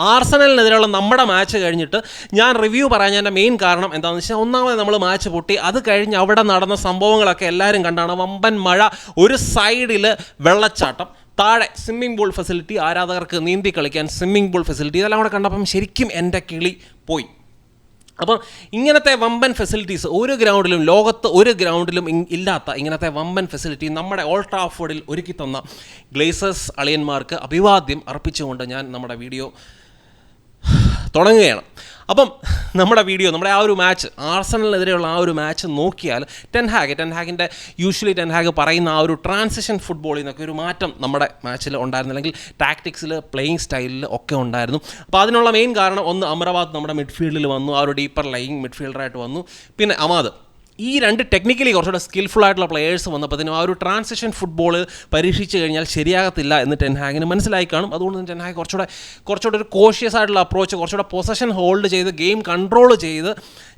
ആർസണലിനെതിരെയുള്ള നമ്മുടെ മാച്ച് കഴിഞ്ഞിട്ട് ഞാൻ റിവ്യൂ പറയാൻ മെയിൻ കാരണം എന്താണെന്ന് വെച്ചാൽ ഒന്നാമത് നമ്മൾ മാച്ച് പൊട്ടി, അത് കഴിഞ്ഞ് അവിടെ നടന്ന സംഭവങ്ങളൊക്കെ എല്ലാവരും കണ്ടാണ്. വമ്പൻ മഴ, ഒരു സൈഡിൽ വെള്ളച്ചാട്ടം, താഴെ സ്വിമ്മിംഗ് പൂൾ ഫെസിലിറ്റി, ആരാധകർക്ക് നീന്തി കളിക്കാൻ സ്വിമ്മിംഗ് പൂൾ ഫെസിലിറ്റി, ഇതെല്ലാം കൂടെ കണ്ടപ്പം ശരിക്കും എൻ്റെ കിളി പോയി. അപ്പം ഇങ്ങനത്തെ വമ്പൻ ഫെസിലിറ്റീസ് ഒരു ഗ്രൗണ്ടിലും, ലോകത്ത് ഒരു ഗ്രൗണ്ടിലും ഇല്ലാത്ത ഇങ്ങനത്തെ വമ്പൻ ഫെസിലിറ്റി നമ്മുടെ ഓൾഡ് ട്രാഫോർഡിൽ ഒരുക്കി തന്ന ഗ്ലേസേഴ്സ് അളിയന്മാർക്ക് അഭിവാദ്യം അർപ്പിച്ചുകൊണ്ട് ഞാൻ നമ്മുടെ വീഡിയോ തുടങ്ങുകയാണ്. അപ്പം നമ്മുടെ ആ ഒരു മാച്ച്, ആർസണലിനെതിരെയുള്ള ആ ഒരു മാച്ച് നോക്കിയാൽ ടെൻഹാഗിൻ്റെ യൂഷ്വലി ടെൻഹാഗ് പറയുന്ന ആ ഒരു ട്രാൻസിഷൻ ഫുട്ബോളിൽ നിന്നൊക്കെ ഒരു മാറ്റം നമ്മുടെ മാച്ചിൽ ഉണ്ടായിരുന്നു, അല്ലെങ്കിൽ ടാക്ടിക്സിൽ, പ്ലേയിങ് സ്റ്റൈലിൽ ഒക്കെ ഉണ്ടായിരുന്നു. അപ്പോൾ അതിനുള്ള മെയിൻ കാരണം ഒന്ന്, അമറാബാത്ത് നമ്മുടെ മിഡ്ഫീൽഡിൽ വന്നു, ആ ഒരു ഡീപ്പർ ലൈയിങ് മിഡ്ഫീൽഡറായിട്ട് വന്നു. പിന്നെ അമാദ്, ഈ രണ്ട് ടെക്നിക്കലി കുറച്ചുകൂടെ സ്കിൽഫുൾ ആയിട്ടുള്ള പ്ലെയേഴ്സ് വന്നപ്പോഴത്തേനും ആ ഒരു ട്രാൻസിഷൻ ഫുട്ബോൾ പരീക്ഷിച്ച് കഴിഞ്ഞാൽ ശരിയാകത്തില്ല എന്ന് ടെൻഹാഗിന് മനസ്സിലായി കാണും. അതുകൊണ്ട് തന്നെ ടെൻഹാഗ് കുറച്ചുകൂടെ ഒരു കോഷ്യസ് ആയിട്ടുള്ള അപ്രോച്ച്, കുറച്ചുകൂടെ പൊസഷൻ ഹോൾഡ് ചെയ്ത് ഗെയിം കൺട്രോൾ ചെയ്ത്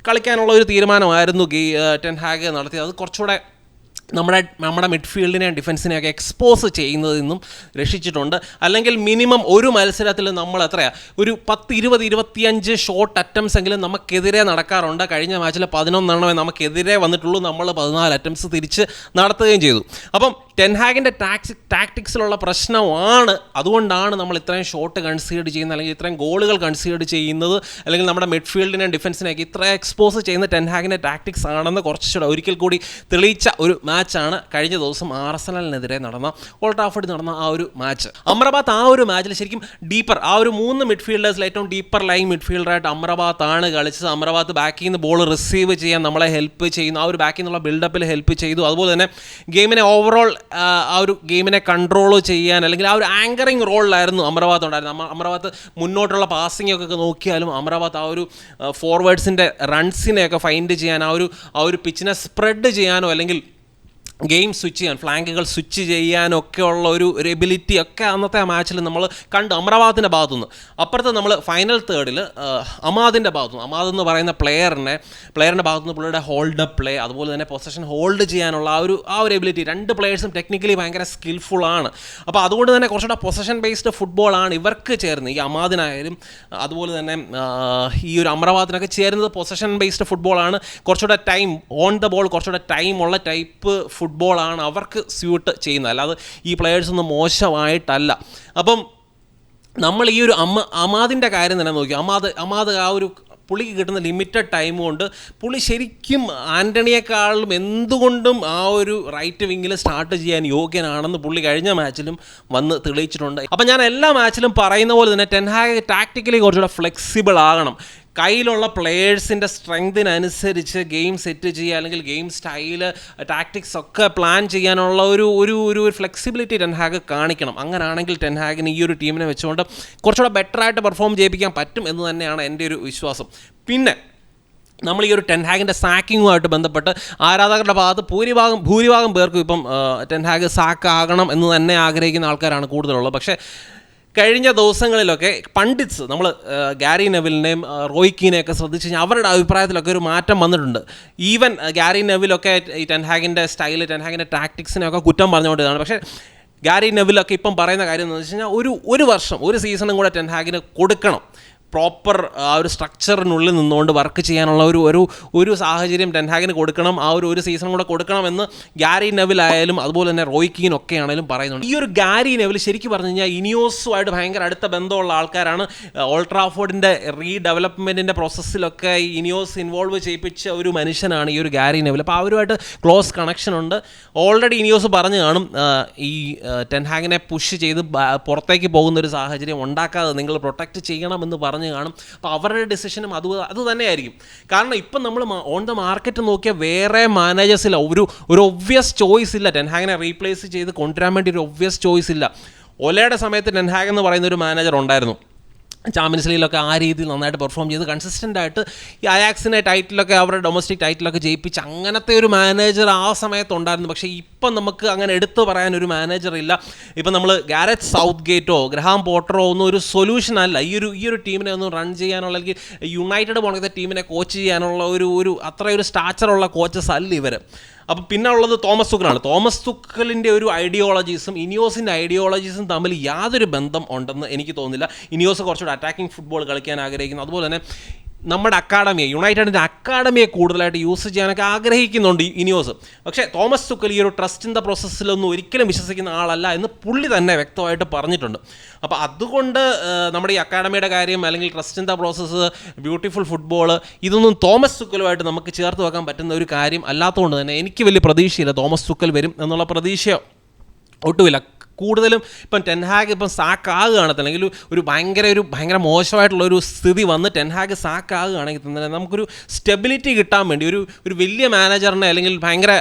കളിക്കാനുള്ള ഒരു തീരുമാനമായിരുന്നു ടെൻഹാഗ് നടത്തിയത്. അത് കുറച്ചുകൂടെ നമ്മുടെ മിഡ്ഫീൽഡിനെയും ഡിഫൻസിനെയൊക്കെ എക്സ്പോസ് ചെയ്യുന്നതിൽ നിന്നും രക്ഷിച്ചിട്ടുണ്ട്. അല്ലെങ്കിൽ മിനിമം ഒരു മത്സരത്തിൽ നമ്മൾ ഒരു 10-20-25 ഷോട്ട് അറ്റംപ്റ്റ്സ് എങ്കിലും നമുക്കെതിരെ നടക്കാറുണ്ട്. കഴിഞ്ഞ മാച്ചിൽ 11 നമുക്കെതിരെ വന്നിട്ടുള്ളൂ, നമ്മൾ 14 അറ്റംപ്റ്റ്സ് തിരിച്ച് നടത്തുകയും ചെയ്തു. അപ്പം ടെൻഹാഗിൻ്റെ ടാക്ടിക്സിലുള്ള പ്രശ്നമാണ്, അതുകൊണ്ടാണ് നമ്മൾ ഇത്രയും ഷോട്ട് കൺസീഡ് ചെയ്യുന്നത്, അല്ലെങ്കിൽ ഇത്രയും ഗോളുകൾ കൺസീഡ് ചെയ്യുന്നത്, അല്ലെങ്കിൽ നമ്മുടെ മിഡ്ഫീൽഡിനെയും ഡിഫൻസിനെയൊക്കെ ഇത്ര എക്സ്പോസ് ചെയ്യുന്ന ടെൻഹാഗിൻ്റെ ടാക്ടിക്സ് ആണെന്ന് കുറച്ചുകൂടെ ഒരിക്കൽ കൂടി തെളിയിച്ച ഒരു മാച്ചാണ് കഴിഞ്ഞ ദിവസം ആർസണലിനെതിരെ നടന്ന, ഓൾഡ് ട്രാഫോർഡിൽ നടന്ന ആ ഒരു മാച്ച്. അമറാബാത്ത് ആ ഒരു മാച്ചിൽ ശരിക്കും ഡീപ്പർ, ആ ഒരു 3 മിഡ്ഫീൽഡേഴ്സിൽ ഏറ്റവും ഡീപ്പർ ലൈൻ മിഡ്ഫീൽഡറായിട്ട് അമറാബാത്താണ് കളിച്ചത്. അമറാബാത്ത് ബാക്കിൽ നിന്ന് ബോൾ റിസീവ് ചെയ്യാൻ നമ്മളെ ഹെൽപ്പ് ചെയ്യുന്നു, ആ ഒരു ബാക്കിൽ നിന്നുള്ള ബിൽഡപ്പിൽ ഹെൽപ്പ് ചെയ്തു. അതുപോലെ തന്നെ ഗെയിമിനെ ഓവറോൾ ആ ഒരു ഗെയിമിനെ കൺട്രോൾ ചെയ്യാൻ, അല്ലെങ്കിൽ ആ ഒരു ആങ്കറിങ് റോളിലായിരുന്നു അമറാബാത്ത് ഉണ്ടായിരുന്നു. അമറാബാത്ത് മുന്നോട്ടുള്ള പാസിംഗ് ഒക്കെ നോക്കിയാലും അമറാബാത്ത് ആ ഒരു ഫോർവേഡ്സിൻ്റെ റൺസിനെയൊക്കെ ഫൈൻഡ് ചെയ്യാൻ, ആ ഒരു പിച്ചിനെ സ്പ്രെഡ് ചെയ്യാനോ, അല്ലെങ്കിൽ ഗെയിം സ്വിച്ച് ചെയ്യാൻ, ഫ്ലാങ്കുകൾ സ്വിച്ച് ചെയ്യാനൊക്കെ ഉള്ള ഒരു എബിലിറ്റി ഒക്കെ അന്നത്തെ ആ മാച്ചിൽ നമ്മൾ കണ്ടു അമറാബാത്തിൻ്റെ ഭാഗത്തുനിന്ന്. അപ്പുറത്ത് നമ്മൾ ഫൈനൽ തേർഡിൽ അമാദിൻ്റെ ഭാഗത്തുനിന്ന്, അമാദ് എന്ന് പറയുന്ന പ്ലെയറിൻ്റെ ഭാഗത്തുനിന്ന് പുള്ളിയുടെ ഹോൾഡ് അപ്പ് പ്ലേ, അതുപോലെ തന്നെ പൊസഷൻ ഹോൾഡ് ചെയ്യാനുള്ള ആ ഒരു എബിലിറ്റി, രണ്ട് പ്ലെയേഴ്സും ടെക്നിക്കലി ഭയങ്കര സ്കിൽഫുള്ളാണ്. അപ്പോൾ അതുകൊണ്ട് തന്നെ കുറച്ചുകൂടെ പൊസഷൻ ബേസ്ഡ് ഫുട്ബോളാണ് ഇവർക്ക് ചേർന്ന്, ഈ അമാദിനായാലും അതുപോലെ തന്നെ ഈ ഒരു അമറാബാത്തിനൊക്കെ ചേരുന്നത് പൊസഷൻ ബേസ്ഡ് ഫുട്ബോളാണ്. കുറച്ചുകൂടെ ടൈം ഓൺ ദ ബോൾ, കുറച്ചുകൂടെ ടൈമുള്ള ടൈപ്പ് ഫുട്ബോളാണ് അവർക്ക് സ്യൂട്ട് ചെയ്യുന്നത്, അല്ലാതെ ഈ പ്ലെയേഴ്സൊന്നും മോശമായിട്ടല്ല. അപ്പം നമ്മൾ ഈ ഒരു അമാദിൻ്റെ കാര്യം തന്നെ നോക്കി, അമാദ് ആ ഒരു പുള്ളിക്ക് കിട്ടുന്ന ലിമിറ്റഡ് ടൈം കൊണ്ട് പുള്ളി ശരിക്കും ആൻ്റണിയെക്കാളും എന്തുകൊണ്ടും ആ ഒരു റൈറ്റ് വിങ്ങിൽ സ്റ്റാർട്ട് ചെയ്യാൻ യോഗ്യനാണെന്ന് പുള്ളി കഴിഞ്ഞ മാച്ചിലും വന്ന് തെളിയിച്ചിട്ടുണ്ട്. അപ്പം ഞാൻ എല്ലാ മാച്ചിലും പറയുന്ന പോലെ തന്നെ ടെൻഹാഗ് ടാക്ടിക്കലി കുറച്ചുകൂടെ ഫ്ലെക്സിബിൾ ആകണം. കയ്യിലുള്ള പ്ലെയേഴ്സിൻ്റെ സ്ട്രെങ്തിനനുസരിച്ച് ഗെയിം സെറ്റ് ചെയ്യുക, അല്ലെങ്കിൽ ഗെയിം സ്റ്റൈല്, ടാക്ടിക്സ് ഒക്കെ പ്ലാൻ ചെയ്യാനുള്ള ഒരു ഫ്ലെക്സിബിലിറ്റി ടെൻഹാഗ് കാണിക്കണം. അങ്ങനെയാണെങ്കിൽ ടെൻഹാഗിന് ഈ ഒരു ടീമിനെ വെച്ചുകൊണ്ട് കുറച്ചുകൂടെ ബെറ്ററായിട്ട് പെർഫോം ചെയ്യിപ്പിക്കാൻ പറ്റും എന്ന് തന്നെയാണ് എൻ്റെ ഒരു വിശ്വാസം. പിന്നെ നമ്മൾ ഈ ഒരു ടെൻഹാഗിൻ്റെ സാക്കിങ്ങുമായിട്ട് ബന്ധപ്പെട്ട് ആരാധകരുടെ ഭാഗത്ത് ഭൂരിഭാഗം പേർക്കും ഇപ്പം ടെൻഹാഗ് സാക്കാകണം എന്ന് തന്നെ ആഗ്രഹിക്കുന്ന ആൾക്കാരാണ് കൂടുതലുള്ളത്. പക്ഷേ കഴിഞ്ഞ ദിവസങ്ങളിലൊക്കെ പണ്ഡിറ്റ്സ്, നമ്മൾ ഗാരി നെവിലിനെയും റോയ് കീനെയൊക്കെ ശ്രദ്ധിച്ച് കഴിഞ്ഞാൽ അവരുടെ അഭിപ്രായത്തിലൊക്കെ ഒരു മാറ്റം വന്നിട്ടുണ്ട്. ഈവൻ ഗാരി നെവിലൊക്കെ ഈ ടെൻഹാഗിൻ്റെ സ്റ്റൈല്, ടെൻഹാഗിൻ്റെ ടാക്ടിക്സിനെയൊക്കെ കുറ്റം പറഞ്ഞുകൊണ്ടിരുന്നതാണ്. പക്ഷേ ഗാരി നെവിലൊക്കെ ഇപ്പം പറയുന്ന കാര്യം എന്ന് വെച്ച് കഴിഞ്ഞാൽ ഒരു വർഷം, ഒരു സീസണും കൂടെ ടെൻഹാഗിന് കൊടുക്കണം, പ്രോപ്പർ ആ ഒരു സ്ട്രക്ചറിനുള്ളിൽ നിന്നുകൊണ്ട് വർക്ക് ചെയ്യാനുള്ള ഒരു സാഹചര്യം ടെൻഹാഗിന് കൊടുക്കണം, ആ ഒരു സീസൺ കൂടെ കൊടുക്കണമെന്ന് ഗാരി നെവിൽ ആയാലും അതുപോലെ തന്നെ റോയ് കീൻ ഒക്കെ ആണെങ്കിലും പറയുന്നുണ്ട്. ഈ ഒരു ഗാരി നെവിൽ ശരിക്കും പറഞ്ഞു കഴിഞ്ഞാൽ ഇനിയോസുമായിട്ട് ഭയങ്കര അടുത്ത ബന്ധമുള്ള ആൾക്കാരാണ്. ഓൾഡ് ട്രാഫോർഡിൻ്റെ റീഡെവലപ്മെൻറ്റിൻ്റെ പ്രോസസ്സിലൊക്കെ ഇനിയോസ് ഇൻവോൾവ് ചെയ്യിപ്പിച്ച ഒരു മനുഷ്യനാണ് ഈ ഒരു ഗാരി നെവിൽ. അപ്പോൾ അവരുമായിട്ട് ക്ലോസ് കണക്ഷൻ ഉണ്ട്. ഓൾറെഡി ഇനിയോസ് പറഞ്ഞു കാണും, ഈ ടെൻഹാഗിനെ പുഷ് ചെയ്ത് പുറത്തേക്ക് പോകുന്നൊരു സാഹചര്യം ഉണ്ടാക്കാതെ നിങ്ങൾ പ്രൊട്ടക്റ്റ് ചെയ്യണമെന്ന് പറഞ്ഞു കാണും. അപ്പോൾ അവരുടെ ഡിസിഷനും അത് തന്നെയായിരിക്കും. കാരണം ഇപ്പം നമ്മൾ ഓൺ ദ മാർക്കറ്റ് നോക്കിയാൽ വേറെ മാനേജേഴ്സില്ല, ഒരു ഒബ്വിയസ് ചോയ്സ് ഇല്ല. ടെൻഹാഗിനെ റീപ്ലേസ് ചെയ്ത് കൊണ്ടുവരാൻ വേണ്ടി ഒരു ഒബ്വിയസ് ചോയ്സ് ഇല്ല. ഒലയുടെ സമയത്ത് ടെൻഹാഗ് എന്ന് പറയുന്ന ഒരു മാനേജർ ഉണ്ടായിരുന്നു. ചാമ്പ്യൻസ് ലീഗിലൊക്കെ ആ രീതിയിൽ നന്നായിട്ട് പെർഫോം ചെയ്ത് കൺസിസ്റ്റൻ്റായിട്ട് ഈ അയാക്സിനെ ടൈറ്റിലൊക്കെ, അവരുടെ ഡൊമസ്റ്റിക് ടൈറ്റിലൊക്കെ ജയിപ്പിച്ച് അങ്ങനത്തെ ഒരു മാനേജർ ആ സമയത്തുണ്ടായിരുന്നു. പക്ഷേ ഇപ്പം നമുക്ക് അങ്ങനെ എടുത്തു പറയാൻ ഒരു മാനേജർ ഇല്ല. ഇപ്പം നമ്മൾ ഗാരറ്റ് സൗത്ത് ഗേറ്റോ ഗ്രഹാം പോട്ടറോ ഒന്നും ഒരു സൊല്യൂഷൻ അല്ല ഈ ഒരു ടീമിനെ ഒന്ന് റൺ ചെയ്യാനുള്ള, അല്ലെങ്കിൽ യുണൈറ്റഡ് പോണത്തെ ടീമിനെ കോച്ച് ചെയ്യാനുള്ള ഒരു അത്രയൊരു സ്റ്റാച്ചറുള്ള കോച്ചസ് അല്ല ഇവർ. അപ്പം പിന്നെ ഉള്ളത് തോമസ് തുഖലാണ്. തോമസ് തുഖലിൻ്റെ ഒരു ഐഡിയോളജീസും ഇനിയോസിൻ്റെ ഐഡിയോളജീസും തമ്മിൽ യാതൊരു ബന്ധം ഉണ്ടെന്ന് എനിക്ക് തോന്നുന്നില്ല. ഇനിയോസ് കുറച്ചുകൂടി അറ്റാക്കിംഗ് ഫുട്ബോൾ കളിക്കാൻ ആഗ്രഹിക്കുന്നു. അതുപോലെ തന്നെ നമ്മുടെ അക്കാഡമിയെ, യുണൈറ്റഡിൻ്റെ അക്കാഡമിയെ കൂടുതലായിട്ട് യൂസ് ചെയ്യാനൊക്കെ ആഗ്രഹിക്കുന്നുണ്ട് ഇനിയോസ്. പക്ഷേ തോമസ് തുഖൽ ഈ ഒരു ട്രസ്റ്റ് ഇൻ ദ പ്രോസസ്സിലൊന്നും ഒരിക്കലും വിശ്വസിക്കുന്ന ആളല്ല എന്ന് പുള്ളി തന്നെ വ്യക്തമായിട്ട് പറഞ്ഞിട്ടുണ്ട്. അപ്പോൾ അതുകൊണ്ട് നമ്മുടെ ഈ അക്കാഡമിയുടെ കാര്യം അല്ലെങ്കിൽ trust in the process, beautiful football, ഇതൊന്നും തോമസ് തുഖലുമായിട്ട് നമുക്ക് ചേർത്ത് വെക്കാൻ പറ്റുന്ന ഒരു കാര്യം അല്ലാത്തതുകൊണ്ട് തന്നെ എനിക്ക് വലിയ പ്രതീക്ഷയില്ല തോമസ് തുഖൽ വരും എന്നുള്ള പ്രതീക്ഷ ഒട്ടുമില്ല. കൂടുതലും ഇപ്പം ടെൻ ഹാഗ് ഇപ്പം സാക്കാകുകയാണെങ്കിൽ അല്ലെങ്കിൽ ഒരു ഭയങ്കര മോശമായിട്ടുള്ളൊരു സ്ഥിതി വന്ന് ടെൻ ഹാഗ് സാക്കാകുകയാണെങ്കിൽ തന്നെ നമുക്കൊരു സ്റ്റെബിലിറ്റി കിട്ടാൻ വേണ്ടി ഒരു വലിയ മാനേജറിനെ അല്ലെങ്കിൽ ഭയങ്കര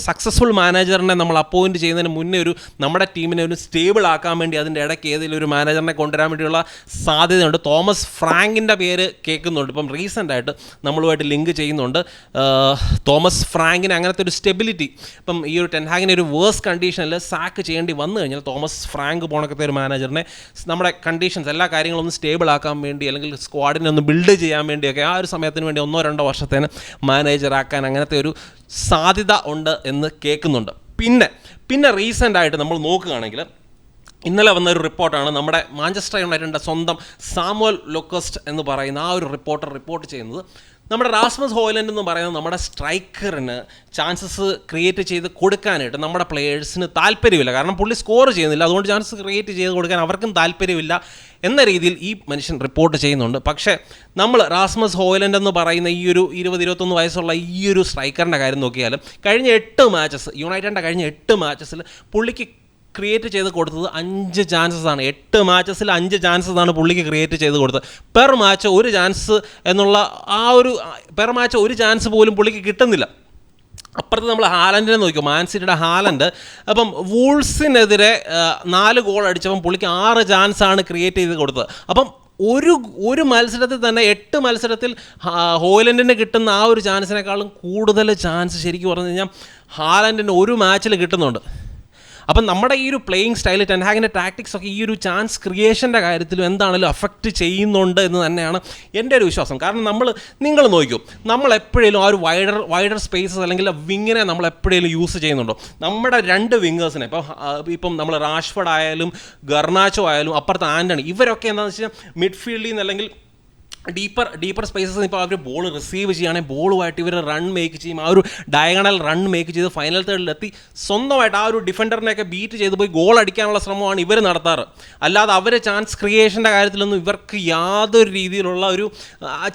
സക്സസ്ഫുൾ മാനേജറിനെ നമ്മൾ അപ്പോയിൻറ്റ് ചെയ്യുന്നതിന് മുന്നേ നമ്മുടെ ടീമിനെ ഒരു സ്റ്റേബിൾ ആക്കാൻ വേണ്ടി അതിൻ്റെ ഇടയ്ക്ക് ഏതെങ്കിലും ഒരു മാനേജറിനെ കൊണ്ടുവരാൻ വേണ്ടിയുള്ള സാധ്യതയുണ്ട്. തോമസ് ഫ്രാങ്കിൻ്റെ പേര് കേൾക്കുന്നുണ്ട്, ഇപ്പം റീസെൻ്റായിട്ട് നമ്മളുമായിട്ട് ലിങ്ക് ചെയ്യുന്നുണ്ട്. തോമസ് ഫ്രാങ്കിന് അങ്ങനത്തെ ഒരു സ്റ്റെബിലിറ്റി, ഇപ്പം ഈ ഒരു ടെൻ ഹാഗിനെ ഒരു വേഴ്സ് കണ്ടീഷനിൽ സാക്ക് ചെയ്യേണ്ടി വന്നു കഴിഞ്ഞാൽ തോമസ് ഫ്രാങ്ക് പോണക്കത്തെ ഒരു മാനേജറിനെ നമ്മുടെ കണ്ടീഷൻസ് എല്ലാ കാര്യങ്ങളും ഒന്ന് സ്റ്റേബിൾ ആക്കാൻ വേണ്ടി അല്ലെങ്കിൽ സ്ക്വാഡിനെ ഒന്ന് ബിൽഡ് ചെയ്യാൻ വേണ്ടിയൊക്കെ ആ ഒരു സമയത്തിന് വേണ്ടി 1-2 വർഷത്തേന് മാനേജറാക്കാൻ അങ്ങനത്തെ ഒരു സാധ്യത ഉണ്ട് എന്ന് കേൾക്കുന്നുണ്ട്. പിന്നെ റീസെൻ്റായിട്ട് നമ്മൾ നോക്കുകയാണെങ്കിൽ ഇന്നലെ വന്ന ഒരു റിപ്പോർട്ടാണ് നമ്മുടെ മാഞ്ചസ്റ്റർ യുണൈറ്റഡിൻ്റെ സ്വന്തം സാമുവൽ ലൊക്കസ്റ്റ് എന്ന് പറയുന്ന ആ ഒരു റിപ്പോർട്ട് ചെയ്യുന്നത് നമ്മുടെ റാസ്മസ് ഹോയ്ലൻഡ് എന്ന് പറയുന്നത് നമ്മുടെ സ്ട്രൈക്കറിന് ചാൻസസ് ക്രിയേറ്റ് ചെയ്ത് കൊടുക്കാനായിട്ട് നമ്മുടെ പ്ലെയേഴ്സിന് താല്പര്യമില്ല. കാരണം പുള്ളി സ്കോർ ചെയ്യുന്നില്ല, അതുകൊണ്ട് ചാൻസസ് ക്രിയേറ്റ് ചെയ്ത് കൊടുക്കാൻ അവർക്കും താല്പര്യമില്ല എന്ന രീതിയിൽ ഈ മനുഷ്യൻ റിപ്പോർട്ട് ചെയ്യുന്നുണ്ട്. പക്ഷേ നമ്മൾ റാസ്മസ് ഹോയ്ലൻഡ് എന്ന് പറയുന്ന ഈ ഒരു 20-21 വയസ്സുള്ള ഈ ഒരു സ്ട്രൈക്കറിൻ്റെ കാര്യം നോക്കിയാലും കഴിഞ്ഞ 8 മാച്ചസ് യുണൈറ്റഡിൻ്റെ കഴിഞ്ഞ 8 മാച്ചസിൽ പുള്ളിക്ക് ക്രിയേറ്റ് ചെയ്ത് കൊടുത്തത് 5 ചാൻസസ് ആണ്. 8 മാച്ചസിൽ 5 ചാൻസസ് ആണ് പുള്ളിക്ക് ക്രിയേറ്റ് ചെയ്ത് കൊടുത്തത്. പെർ മാച്ച് ഒരു ചാൻസ് എന്നുള്ള പെർ മാച്ച് ഒരു ചാൻസ് പോലും പുള്ളിക്ക് കിട്ടുന്നില്ല. അപ്പുറത്ത് നമ്മൾ ഹാലൻഡിനെ നോക്കിയോ, മാൻ സിറ്റിയുടെ ഹാലൻഡ് അപ്പം വൂൾസിനെതിരെ 4 ഗോൾ അടിച്ചപ്പം പുള്ളിക്ക് 6 ചാൻസാണ് ക്രിയേറ്റ് ചെയ്ത് കൊടുത്തത്. അപ്പം ഒരു മത്സരത്തിൽ തന്നെ 8 മത്സരത്തിൽ ഹോയ്ലൻഡിന് കിട്ടുന്ന ആ ഒരു ചാൻസിനേക്കാളും കൂടുതൽ ചാൻസ് ശരിക്കും പറഞ്ഞു കഴിഞ്ഞാൽ ഹാലൻഡിന് ഒരു മാച്ചിൽ കിട്ടുന്നുണ്ട്. അപ്പം നമ്മുടെ ഈ ഒരു പ്ലേയിങ് സ്റ്റൈൽ, ടെൻ ഹാഗിൻ്റെ ടാക്ടിക്സ് ഒക്കെ ഈ ഒരു ചാൻസ് ക്രിയേഷൻ്റെ കാര്യത്തിലും എന്താണെങ്കിലും അഫക്റ്റ് ചെയ്യുന്നുണ്ട് എന്ന് തന്നെയാണ് എൻ്റെ ഒരു വിശ്വാസം. കാരണം നിങ്ങൾ നോക്കൂ, നമ്മളെപ്പോഴേലും ആ ഒരു വൈഡർ സ്പേസസ് അല്ലെങ്കിൽ വിങ്ങിനെ നമ്മളെപ്പോഴേലും യൂസ് ചെയ്യുന്നുണ്ടോ? നമ്മുടെ 2 വിങ്ങേഴ്സിനെ ഇപ്പം നമ്മൾ റാഷ്ഫോർഡ് ആയാലും ഗർനാച്ചോ ആയാലും അപ്പുറത്ത് ആൻ്റണി, ഇവരൊക്കെ എന്താണെന്ന് വെച്ചാൽ മിഡ്ഫീൽഡിൽ നിന്ന് അല്ലെങ്കിൽ ഡീപ്പർ സ്പേസസ് ഇപ്പോൾ അവർ ബോൾ റിസീവ് ചെയ്യുകയാണെങ്കിൽ ബോളുമായിട്ട് ഇവർ റൺ മേക്ക് ചെയ്യും. ആ ഒരു ഡയഗണൽ റൺ മേക്ക് ചെയ്ത് ഫൈനൽ തേർഡിലെത്തി സ്വന്തമായിട്ട് ആ ഒരു ഡിഫൻഡറിനെയൊക്കെ ബീറ്റ് ചെയ്ത് പോയി ഗോൾ അടിക്കാനുള്ള ശ്രമമാണ് ഇവർ നടത്താറ്. അല്ലാതെ അവർ ചാൻസ് ക്രിയേഷൻ്റെ കാര്യത്തിലൊന്നും ഇവർക്ക് യാതൊരു രീതിയിലുള്ള ഒരു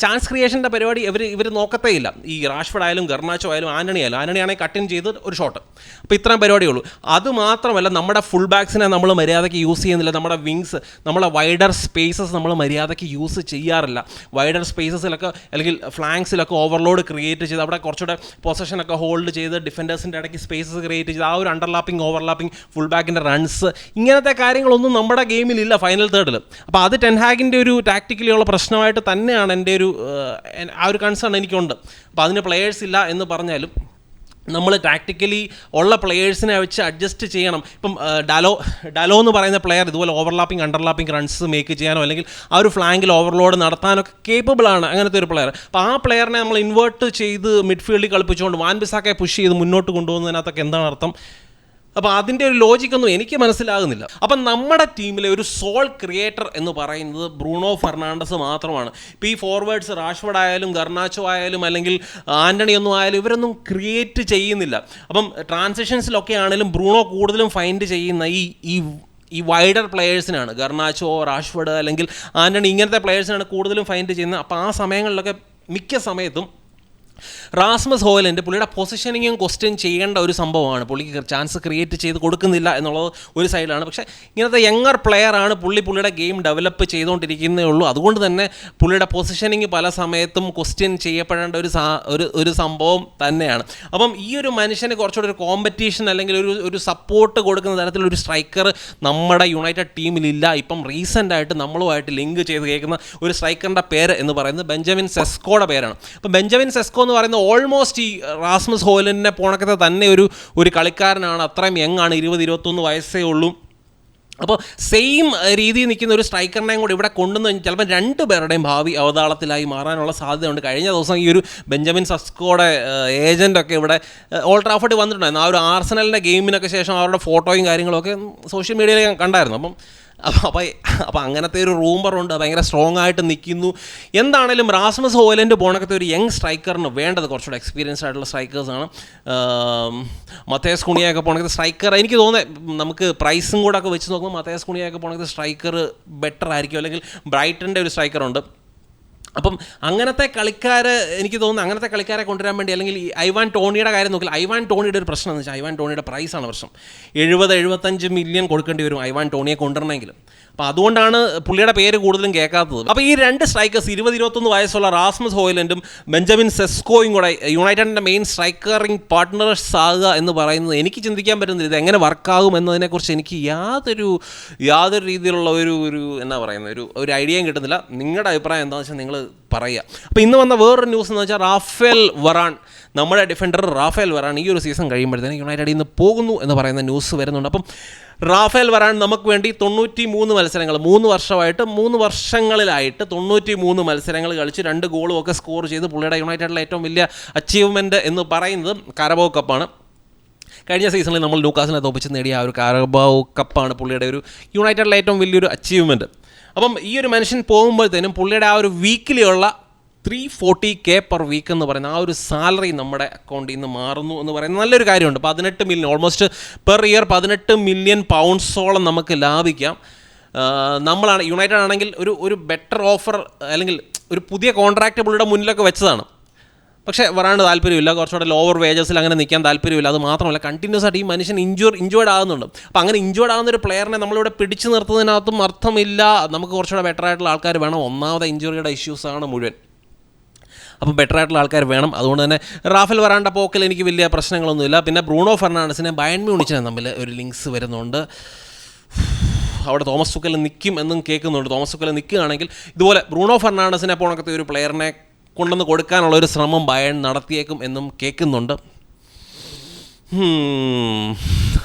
ചാൻസ് ക്രിയേഷൻ്റെ പരിപാടി ഇവർ നോക്കത്തേ ഇല്ല. ഈ റാഷ്ഫോർഡ് ആയാലും ഗർനാച്ചോ ആയാലും ആൻ്റണി ആണെങ്കിൽ കട്ട് ഇൻ ചെയ്ത് ഒരു ഷോട്ട്, അപ്പോൾ ഇത്രയും പരിപാടിയുള്ളൂ. അതുമാത്രമല്ല നമ്മുടെ ഫുൾ ബാക്സിനെ നമ്മൾ മര്യാദയ്ക്ക് യൂസ് ചെയ്യുന്നില്ല. നമ്മുടെ വിങ്സ്, നമ്മളെ വൈഡർ സ്പേസസ് നമ്മൾ മര്യാദയ്ക്ക് യൂസ് ചെയ്യാറില്ല. വൈഡർ സ്പേസസിലൊക്കെ അല്ലെങ്കിൽ ഫ്ലാങ്സിലൊക്കെ ഓവർലോഡ് ക്രിയേറ്റ് ചെയ്ത് അവിടെ കുറച്ചുകൂടെ പൊസഷനൊക്കെ ഹോൾഡ് ചെയ്ത് ഡിഫൻഡേഴ്സിൻ്റെ ഇടയ്ക്ക് സ്പേസസ് ക്രിയേറ്റ് ചെയ്ത് ആ ഒരു അണ്ടർലാപ്പിംഗ് ഓവർലാപ്പിംഗ് ഫുൾ ബാക്കിൻ്റെ റൺസ്, ഇങ്ങനത്തെ കാര്യങ്ങളൊന്നും നമ്മുടെ ഗെയിമിലില്ല ഫൈനൽ തേർഡിൽ. അപ്പോൾ അത് ടെൻ ഹാഗിൻ്റെ ഒരു ടാക്ടിക്കലിയുള്ള പ്രശ്നമായിട്ട് തന്നെയാണ് എൻ്റെ ആ ഒരു കൺസേൺ എനിക്കുണ്ട്. അപ്പോൾ അതിന് പ്ലെയേഴ്സ് ഇല്ല എന്ന് പറഞ്ഞാലും നമ്മൾ ടാക്ടിക്കലി ഉള്ള പ്ലെയേഴ്സിനെ വെച്ച് അഡ്ജസ്റ്റ് ചെയ്യണം. ഇപ്പം ഡാലോ എന്ന് പറയുന്ന പ്ലെയർ ഇതുപോലെ ഓവർലാപ്പിംഗ് അണ്ടർലാപ്പിംഗ് റൺസ് മേക്ക് ചെയ്യാനോ അല്ലെങ്കിൽ ആ ഒരു ഫ്ലാങ്കിൽ ഓവർലോഡ് നടത്താനൊക്കെ കേപ്പബിളാണ് അങ്ങനത്തെ ഒരു പ്ലെയർ. അപ്പോൾ ആ പ്ലെയറിനെ നമ്മൾ ഇൻവേർട്ട് ചെയ്ത് മിഡ്ഫീൽഡിൽ കളിപ്പിച്ചുകൊണ്ട് വാൻ ബിസാക്കെ പുഷ് ചെയ്ത് മുന്നോട്ട് കൊണ്ടുപോകുന്നതിനകത്തൊക്കെ എന്താണ് അർത്ഥം? അപ്പോൾ അതിൻ്റെ ഒരു ലോജിക്കൊന്നും എനിക്ക് മനസ്സിലാകുന്നില്ല. അപ്പം നമ്മുടെ ടീമിലെ ഒരു സോൾ ക്രിയേറ്റർ എന്ന് പറയുന്നത് ബ്രൂണോ ഫെർണാണ്ടസ് മാത്രമാണ്. ഇപ്പോൾ ഈ ഫോർവേഡ്സ് റാഷ്ഫോർഡ് ആയാലും ഗർനാച്ചോ ആയാലും അല്ലെങ്കിൽ ആൻ്റണി ഒന്നും ആയാലും ഇവരൊന്നും ക്രിയേറ്റ് ചെയ്യുന്നില്ല. അപ്പം ട്രാൻസിഷൻസിലൊക്കെ ആണെങ്കിലും ബ്രൂണോ കൂടുതലും ഫൈൻഡ് ചെയ്യുന്ന ഈ വൈഡർ പ്ലെയേഴ്സിനാണ്. ഗർനാച്ചോ, റാഷ്ഫോർഡ് അല്ലെങ്കിൽ ആൻ്റണി ഇങ്ങനത്തെ പ്ലെയേഴ്സിനാണ് കൂടുതലും ഫൈൻഡ് ചെയ്യുന്നത്. അപ്പോൾ ആ സമയങ്ങളിലൊക്കെ മിക്ക സമയത്തും റാസ്മസ് ഹോയ്ലൻഡ് പുള്ളിയുടെ പൊസിഷനിങ്ങും ക്വസ്റ്റ്യൻ ചെയ്യേണ്ട ഒരു സംഭവമാണ്. പുള്ളിക്ക് ചാൻസ് ക്രിയേറ്റ് ചെയ്ത് കൊടുക്കുന്നില്ല എന്നുള്ളത് ഒരു സൈഡിലാണ്. പക്ഷേ ഇങ്ങനത്തെ യങ്ങർ പ്ലെയറാണ്, പുള്ളിയുടെ ഗെയിം ഡെവലപ്പ് ചെയ്തുകൊണ്ടിരിക്കുന്നേ ഉള്ളൂ. അതുകൊണ്ട് തന്നെ പുള്ളിയുടെ പൊസിഷനിങ് പല സമയത്തും ക്വസ്റ്റ്യൻ ചെയ്യപ്പെടേണ്ട ഒരു സംഭവം തന്നെയാണ്. അപ്പം ഈ ഒരു മനുഷ്യന് കുറച്ചുകൂടി ഒരു കോമ്പറ്റീഷൻ അല്ലെങ്കിൽ ഒരു സപ്പോർട്ട് കൊടുക്കുന്ന തരത്തിലൊരു സ്ട്രൈക്കർ നമ്മുടെ യുണൈറ്റഡ് ടീമിലില്ല. ഇപ്പം റീസെൻ്റായിട്ട് നമ്മളുമായിട്ട് ലിങ്ക് ചെയ്ത് കേൾക്കുന്ന ഒരു സ്ട്രൈക്കറിൻ്റെ പേര് എന്ന് പറയുന്നത് ബെഞ്ചമിൻ സെസ്കോയുടെ പേരാണ്. അപ്പം ബെഞ്ചമിൻ സെസ്കോ എന്ന് പറയുന്നത് ഓൾമോസ്റ്റ് ഈ റാസ്മസ് ഹോയ്ലൻഡിനെ പോണക്കത്തെ തന്നെ ഒരു കളിക്കാരനാണ്. അത്രയും യങ്ങാണ്, 20-21 വയസ്സേ ഉള്ളൂ. അപ്പോൾ സെയിം രീതിയിൽ നിൽക്കുന്ന ഒരു സ്ട്രൈക്കറിനെയും കൂടി ഇവിടെ കൊണ്ടുവന്ന് കഴിഞ്ഞാൽ ചിലപ്പോൾ രണ്ട് പേരുടെയും ഭാവി അവതാളത്തിലായി മാറാനുള്ള സാധ്യതയുണ്ട്. കഴിഞ്ഞ ദിവസം ഈ ഒരു ബെഞ്ചമിൻ സെസ്കോയുടെ ഏജൻ്റൊക്കെ ഇവിടെ ഓൾഡ് ട്രാഫോർഡിൽ വന്നിട്ടുണ്ടായിരുന്നു. ആ ഒരു ആർസണലിൻ്റെ ഗെയിമിനൊക്കെ ശേഷം അവരുടെ ഫോട്ടോയും കാര്യങ്ങളൊക്കെ സോഷ്യൽ മീഡിയയിൽ ഞാൻ കണ്ടായിരുന്നു. അപ്പോൾ അങ്ങനത്തെ ഒരു റൂമറുണ്ട്, ഭയങ്കര സ്ട്രോങ് ആയിട്ട് നിൽക്കുന്നു. എന്താണേലും റാസ്മസ് ഹോയ്ലൻഡ് പോണക്കത്തെ ഒരു യങ് സ്ട്രൈക്കറിന് വേണ്ടത് കുറച്ചുകൂടെ എക്സ്പീരിയൻസ്ഡ് ആയിട്ടുള്ള സ്ട്രൈക്കേഴ്സാണ്. മത്തേസ് കുണിയൊക്കെ പോണക്കത്തെ സ്ട്രൈക്കർ എനിക്ക് തോന്നുന്നത് നമുക്ക് പ്രൈസും കൂടെ ഒക്കെ വെച്ച് നോക്കുമ്പോൾ മത്തേസ് കുണിയൊക്കെ പോണക്കത്തെ സ്ട്രൈക്കർ ബെറ്റർ ആയിരിക്കും. അല്ലെങ്കിൽ ബ്രൈറ്റൻ്റെ ഒരു സ്ട്രൈക്കറുണ്ട്. അപ്പം അങ്ങനത്തെ കളിക്കാർ എനിക്ക് തോന്നുന്നു അങ്ങനത്തെ കളിക്കാരെ കൊണ്ടുവരാൻ വേണ്ടി, അല്ലെങ്കിൽ ഈ ഐവാൻ ടോണിയുടെ കാര്യം നോക്കിയാൽ ഐവാൻ ടോണിയുടെ ഒരു പ്രശ്നം എന്ന് വെച്ചാൽ ഐവാൻ ടോണിയുടെ പ്രൈസാണ് പ്രശ്നം. 70-75 മില്യൺ കൊടുക്കേണ്ടി വരും ഐവാൻ ടോണിയെ കൊണ്ടുവരണമെങ്കിലും. അപ്പോൾ അതുകൊണ്ടാണ് പുള്ളിയുടെ പേര് കൂടുതലും കേൾക്കാത്തത്. അപ്പോൾ ഈ രണ്ട് സ്ട്രൈക്കേഴ്സ് 20-21 വയസ്സുള്ള റാസ്മസ് ഹോയ്ലൻഡും ബെഞ്ചമിൻ സെസ്കോയും കൂടെ യുണൈറ്റഡിൻ്റെ മെയിൻ സ്ട്രൈക്കറിങ് പാർട്ട്നേഴ്സ് ആകുക എന്ന് പറയുന്നത് എനിക്ക് ചിന്തിക്കാൻ പറ്റുന്നില്ല. ഇത് എങ്ങനെ വർക്കാകും എന്നതിനെക്കുറിച്ച് എനിക്ക് യാതൊരു രീതിയിലുള്ള ഒരു എന്നാ പറയുന്നത് ഒരു ഐഡിയയും കിട്ടുന്നില്ല. നിങ്ങളുടെ അഭിപ്രായം എന്താണെന്ന് വെച്ചാൽ നിങ്ങൾ പറയുക. അപ്പോൾ ഇന്ന് വന്ന വേറൊരു ന്യൂസ് എന്ന് വെച്ചാൽ റാഫേൽ വറാൻ, നമ്മുടെ ഡിഫൻഡർ റാഫേൽ വറാൻ ഈ ഒരു സീസൺ കഴിയുമ്പോഴത്തേന് യുണൈറ്റഡിൽ നിന്ന് പോകുന്നു എന്ന് പറയുന്ന ന്യൂസ് വരുന്നുണ്ട്. അപ്പം റാഫേൽ വറാൻ നമുക്ക് വേണ്ടി 93 മത്സരങ്ങൾ 3 വർഷങ്ങളിലായിട്ട് 93 മത്സരങ്ങൾ കളിച്ച് 2 ഗോളും ഒക്കെ സ്കോർ ചെയ്ത് പുള്ളിയുടെ യുണൈറ്റഡിലെ ഏറ്റവും വലിയ അച്ചീവ്മെൻറ്റ് എന്ന് പറയുന്നത് കാരബാओ കപ്പാണ്. കഴിഞ്ഞ സീസണിൽ നമ്മൾ ന്യൂകാസിനെ തോപ്പിച്ച് നേടിയ ആ ഒരു കാരബാओ കപ്പാണ് പുള്ളിയുടെ ഒരു യുണൈറ്റഡിലെ ഏറ്റവും വലിയൊരു അച്ചീവ്മെൻറ്റ്. അപ്പം ഈ ഒരു മനുഷ്യൻ പോകുമ്പോഴത്തേനും പുള്ളിയുടെ ആ ഒരു വീക്കിലുള്ള 340K പെർ വീക്ക് എന്ന് പറയുന്ന ആ ഒരു സാലറി നമ്മുടെ അക്കൗണ്ടിൽ നിന്ന് മാറുന്നു എന്ന് പറയുന്നത് നല്ലൊരു കാര്യമുണ്ട്. 18 million almost per year 18 million പൗണ്ട്സോളം നമുക്ക് ലാഭിക്കാം. നമ്മളാണ് യുണൈറ്റഡ് ആണെങ്കിൽ ഒരു ബെറ്റർ ഓഫർ അല്ലെങ്കിൽ ഒരു പുതിയ കോൺട്രാക്റ്റ് പുള്ളിയുടെ മുന്നിലൊക്കെ വെച്ചതാണ്. പക്ഷേ വരാണ്ട് താല്പര്യമില്ല, കുറച്ചുകൂടെ ലോവർ വേജസിൽ അങ്ങനെ നിൽക്കാൻ താല്പര്യമില്ല. അത് മാത്രമല്ല കണ്ടിന്യൂസ് ആയിട്ട് ഈ മനുഷ്യൻ ഇഞ്ചുവേർഡ് ആകുന്നുണ്ട്. അപ്പോൾ അങ്ങനെ ഇഞ്ചുവേർഡ് ആകുന്ന ഒരു പ്ലെയറിനെ നമ്മളിവിടെ പിടിച്ചു നിർത്തുന്നതിനകത്തും അർത്ഥമില്ല. നമുക്ക് കുറച്ചുകൂടെ ബെറ്റർ ആയിട്ടുള്ള ആൾക്കാർ വേണം. ഒന്നാമത്തെ ഇഞ്ചുറിയുടെ ഇഷ്യൂസാണ് മുഴുവൻ. അപ്പം ബെറ്റർ ആയിട്ടുള്ള ആൾക്കാർ വേണം. അതുകൊണ്ട് തന്നെ റാഫേൽ വറാൻ്റെ പോക്കിൽ എനിക്ക് വലിയ പ്രശ്നങ്ങളൊന്നുമില്ല. പിന്നെ ബ്രൂണോ ഫെർണാണ്ടസിനെ ബയൺ മ്യൂണിച്ചിനെ തമ്മിൽ ഒരു ലിങ്ക്സ് വരുന്നുണ്ട്. അവിടെ തോമസ് തുഖൽ നിൽക്കും എന്നും കേൾക്കുന്നുണ്ട്. തോമസ് തുഖൽ നിൽക്കുകയാണെങ്കിൽ ഇതുപോലെ ബ്രൂണോ ഫെർണാണ്ടസിനെ പോണക്കത്തെ ഒരു പ്ലെയറിനെ കൊണ്ടുവന്ന് കൊടുക്കാനുള്ള ഒരു ശ്രമം ബയൺ നടത്തിയേക്കും എന്നും കേൾക്കുന്നുണ്ട്.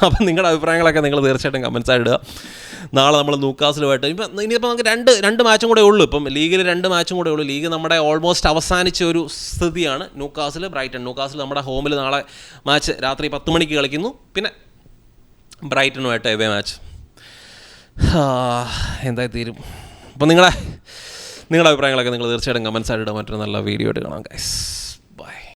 അപ്പം നിങ്ങളുടെ അഭിപ്രായങ്ങളൊക്കെ നിങ്ങൾ തീർച്ചയായിട്ടും കമൻസായിട്ട് ഇടുക. നാളെ നമ്മൾ ന്യൂകാസിലുമായിട്ട് ഇനിയിപ്പോൾ നമുക്ക് രണ്ട് മാച്ചും കൂടെ ഉള്ളൂ. ഇപ്പം ലീഗിൽ 2 മാച്ചും കൂടെ ഉള്ളൂ. ലീഗ് നമ്മുടെ ഓൾമോസ്റ്റ് അവസാനിച്ച ഒരു സ്ഥിതിയാണ്. ന്യൂകാസിൽ ബ്രൈറ്റൺ നമ്മുടെ ഹോമിൽ നാളെ മാച്ച് രാത്രി 10 മണിക്ക് കളിക്കുന്നു. പിന്നെ ബ്രൈറ്റനുമായിട്ട് എവേ മാച്ച് എന്തായി തീരും. അപ്പം നിങ്ങളുടെ അഭിപ്രായങ്ങളൊക്കെ നിങ്ങൾ തീർച്ചയായിട്ടും കമൻസായിട്ട് ഇടുക. മറ്റൊരു നല്ല വീഡിയോ ആയിട്ട് കാണാം ഗൈസ്. ബൈ.